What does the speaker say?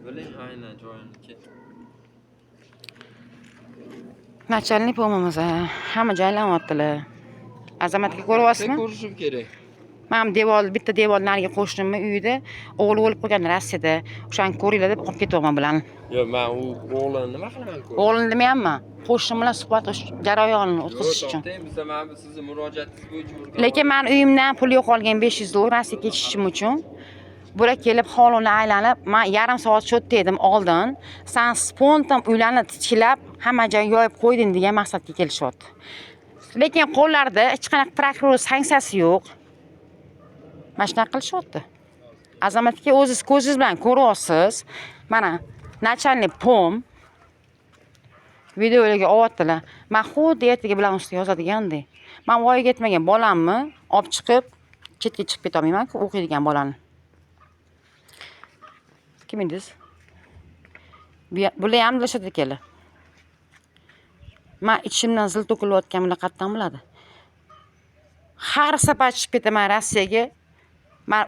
Biling aynan joyini. Начальник bo'lmamiz, hamma joylanyaptilar. Azamatga ko'ryapsizmi? Ko'rishim kerak. Men bitta devor nariga qo'shnimni uyida o'g'li o'lib qolgan Rossiyada. O'shani ko'ringlar deb olib ketyapman bilan. Yo'q, men u o'g'lini nima qilaman ko'rib? O'g'lini demayapman. Qo'shnim bilan suhbat jarayonini o'tkazish uchun. Bizda mana sizni murojaatingiz bo'yicha Lekin men uyimdan pul yo'qolgan 500 dollar Rossiyaga ketishim uchun bular kelib hovlini aylanib, men yarim soat cho'tda edim oldin. Sen spontan uylarni tichilab, hamma joyga yoyib qo'yding degan maqsadga kelishyapti. Lekin qo'llarida hech qanaqa prokuror sanksiyasi yo'q. Mana shunaqa qilishyapti. Azamatga o'zingiz ko'zingiz bilan ko'ryapsiz. Mana начальник pom videolarga olyaptilar. Men xuddi ertaga bilan ustiga yozadigandek. Men voyaga yetmagan bolamni olib chiqib, chetga chiqib keta olmayman-ku, o'qiydigan bolani. Kim edingiz? Bular ham bilishadi ekanlar. Men ichimdan zil to'kilayotganimni qattan biladi. Har safar chiqib ketaman Rossiyaga,